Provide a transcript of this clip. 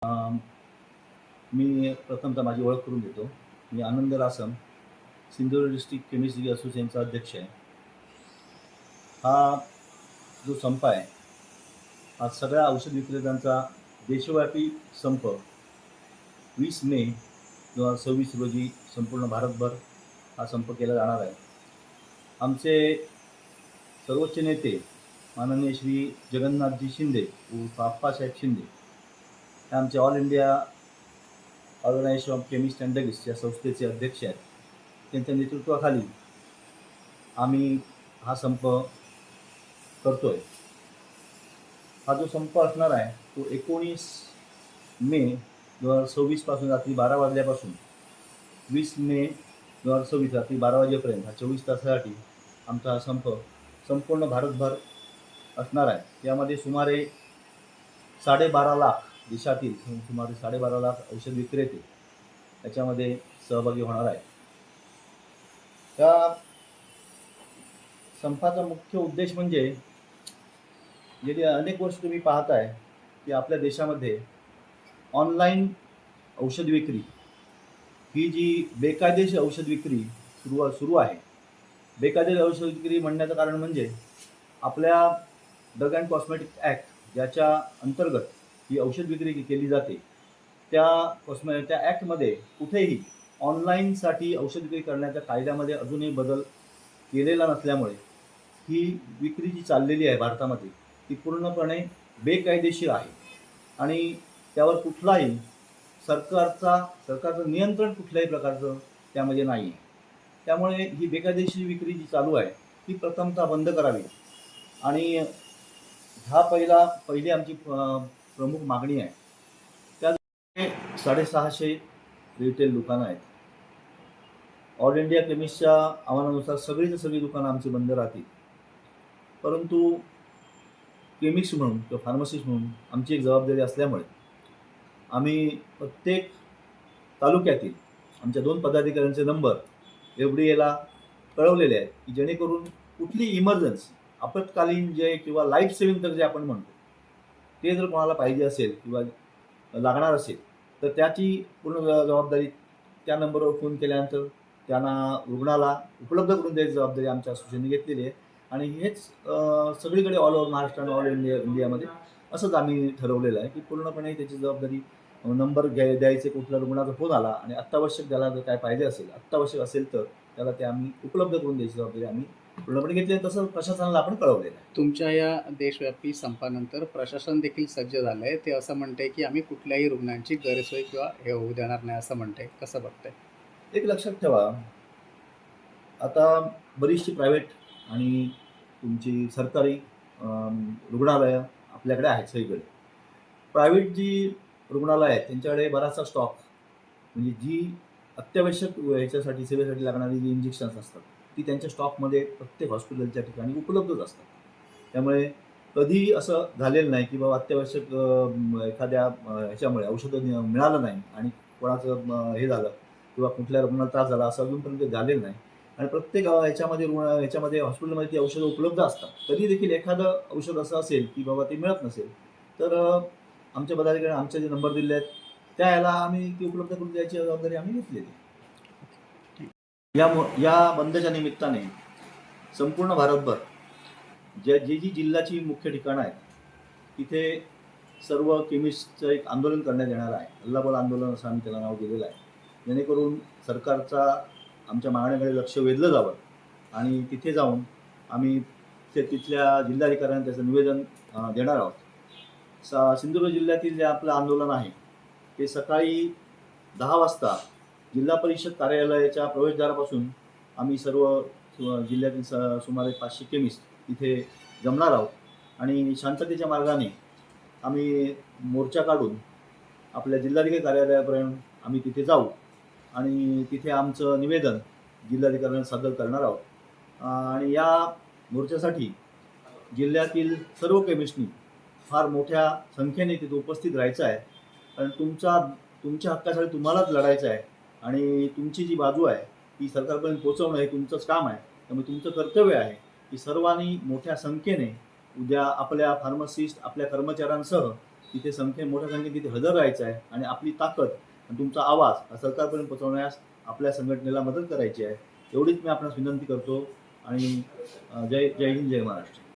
मी प्रथमतः माझी ओळख करून देतो. मी आनंद रासम, सिंधुदुर्ग डिस्ट्रिक्ट केमिस्ट्री असोसिएशनचा अध्यक्ष आहे. हा जो संप आहे, हा सगळ्या औषध विक्रेत्यांचा देशव्यापी संप 20 मे 2026 रोजी संपूर्ण भारतभर हा संप केला जाणार आहे. आमचे सर्वोच्च नेते माननीय श्री जगन्नाथजी शिंदे उर्फ आप्पासाहेब शिंदे हे आमचे all India organisation of chemist and druggist या संस्थेचे अध्यक्ष आहेत. त्यांच्या नेतृत्वाखाली आम्ही हा संप करतोय. हा जो संप असणार आहे तो 19 मे 2026 पासून रात्री 12 वाजल्यापासून 20 मे 2026 रात्री 12 वाजेपर्यंत हा 24 तासासाठी आमचा हा संप संपूर्ण भारतभर असणार आहे. यामध्ये सुमारे 12.5 लाख देशातील सुमारे 12.5 लाख औषध विक्रेते याच्यामध्ये सहभागी होणार आहे. त्या संपाचा मुख्य उद्देश म्हणजे गेली अनेक वर्ष तुम्ही पाहताय की आपल्या देशामध्ये ऑनलाईन औषध विक्री ही जी बेकायदेशीर औषध विक्री सुरू आहे. बेकायदेशीर औषध विक्री म्हणण्याचं कारण म्हणजे आपल्या ड्रग अँड कॉस्मेटिक ॲक्ट ज्याच्या अंतर्गत ही औषध विक्री केली जाते त्या ॲक्टमध्ये कुठेही ऑनलाईनसाठी औषध विक्री करण्याच्या कायद्यामध्ये अजूनही बदल केलेला नसल्यामुळे ही विक्री जी चाललेली आहे भारतामध्ये ती पूर्णपणे बेकायदेशीर आहे आणि त्यावर कुठलाही सरकारचं नियंत्रण कुठल्याही प्रकारचं त्यामध्ये नाही आहे. त्यामुळे ही बेकायदेशीर विक्री जी चालू आहे ती प्रथमतः बंद करावी आणि हा पहिली आमची प्रमुख मागणी आहे. त्या 650 रिटेल दुकानं आहेत. ऑल इंडिया केमिस्टच्या आव्हानानुसार सगळी दुकानं आमची बंद राहतील. परंतु केमिस्ट म्हणून किंवा फार्मसिस्ट म्हणून आमची एक जबाबदारी असल्यामुळे आम्ही प्रत्येक तालुक्यातील आमच्या 2 पदाधिकाऱ्यांचे नंबर FDA कळवलेले आहेत की जेणेकरून कुठली इमर्जन्सी आपत्कालीन जे किंवा लाईफ सेव्हिंग तर जे आपण म्हणतो ते जर कोणाला पाहिजे असेल किंवा लागणार असेल तर त्याची पूर्ण जबाबदारी त्या नंबरवर फोन केल्यानंतर त्यांना रुग्णाला उपलब्ध करून द्यायची जबाबदारी आमच्या असोसिएशनने घेतलेली आहे. आणि हेच सगळीकडे ऑल ओव्हर महाराष्ट्र आणि ऑल इंडियामध्ये असंच आम्ही ठरवलेलं आहे की पूर्णपणे त्याची जबाबदारी नंबर द्यायचे कुठल्या रुग्णाचा फोन आला आणि अत्यावश्यक त्याला जर काय पाहिजे असेल अत्यावश्यक असेल तर त्याला ते आम्ही उपलब्ध करून द्यायची जबाबदारी आम्ही पूर्णपणे घेतली आहे. तसं प्रशासनाला आपण कळवलेलं आहे. तुमच्या या देशव्यापी संपानंतर प्रशासन देखील सज्ज झालं आहे. ते असं म्हणते की आम्ही कुठल्याही रुग्णांची गैरसोय किंवा हे होऊ देणार नाही असं म्हणते. कसं बघताय? एक लक्षात ठेवा, आता बरीचशी प्रायव्हेट आणि तुमची सरकारी रुग्णालयं आपल्याकडे आहेत सगळीकडे. प्रायव्हेट जी रुग्णालय आहेत त्यांच्याकडे बराचसा स्टॉक म्हणजे जी अत्यावश्यक ह्याच्यासाठी सेवेसाठी लागणारी जी इंजेक्शन्स असतात ती त्यांच्या स्टॉकमध्ये प्रत्येक हॉस्पिटलच्या ठिकाणी उपलब्धच असतात. त्यामुळे कधीही असं झालेलं नाही की बाबा अत्यावश्यक एखाद्या ह्याच्यामुळे औषधं मिळालं नाही आणि कोणाचं हे झालं किंवा कुठल्या रुग्णाला त्रास झाला असं अजूनपर्यंत झालेलं नाही. आणि प्रत्येक ह्याच्यामध्ये हॉस्पिटलमध्ये ती औषधं उपलब्ध असतात. तरी देखील एखादं औषध असं असेल की बाबा ते मिळत नसेल तर आमच्या पदाधिकारी आमचे जे नंबर दिले आहेत त्या याला आम्ही ती उपलब्ध करून द्यायची जबाबदारी आम्ही घेतलेली आहे. या बंदच्या निमित्ताने संपूर्ण भारतभर जी जिल्ह्याची मुख्य ठिकाणं आहेत तिथे सर्व केमिस्टचं एक आंदोलन करण्यात येणार आहे. अल्लाबल आंदोलन असं आम्ही त्याला नाव दिलेलं आहे. जेणेकरून सरकारचा आमच्या मागण्याकडे लक्ष वेधलं जावं आणि तिथे जाऊन आम्ही तिथल्या जिल्हाधिकाऱ्यांना त्याचं निवेदन देणार आहोत. सिंधुदुर्ग जिल्ह्यातील जे आपलं आंदोलन आहे ते सकाळी 10 वाजता जिल्हा परिषद कार्यालयाच्या प्रवेशद्वारापासून आम्ही सर्व जिल्ह्यातील सुमारे 500 केमिस्ट तिथे जमणार आहोत आणि शांततेच्या मार्गाने आम्ही मोर्चा काढून आपल्या जिल्हाधिकारी कार्यालयापर्यंत आम्ही तिथे जाऊ आणि तिथे आमचं निवेदन जिल्हाधिकाऱ्यांना सादर करणार आहोत. आणि या मोर्चासाठी जिल्ह्यातील सर्व केमिस्टनी फार मोठ्या संख्येने तिथे उपस्थित राहायचं आहे. कारण तुमच्या हक्कासाठी तुम्हालाच लढायचं आहे आणि तुमची जी बाजू आहे ती सरकारपर्यंत पोहोचवणं हे तुमचंच काम आहे. त्यामुळे तुमचं कर्तव्य आहे की सर्वांनी मोठ्या संख्येने उद्या आपल्या फार्मसिस्ट आपल्या कर्मचाऱ्यांसह तिथे मोठ्या संख्येने तिथे हजर राहायचं आहे आणि आपली ताकद आणि तुमचा आवाज हा सरकारपर्यंत पोहोचवण्यास आपल्या संघटनेला मदत करायची आहे. एवढीच मी आपणास विनंती करतो आणि जय जय हिंद, जय महाराष्ट्र.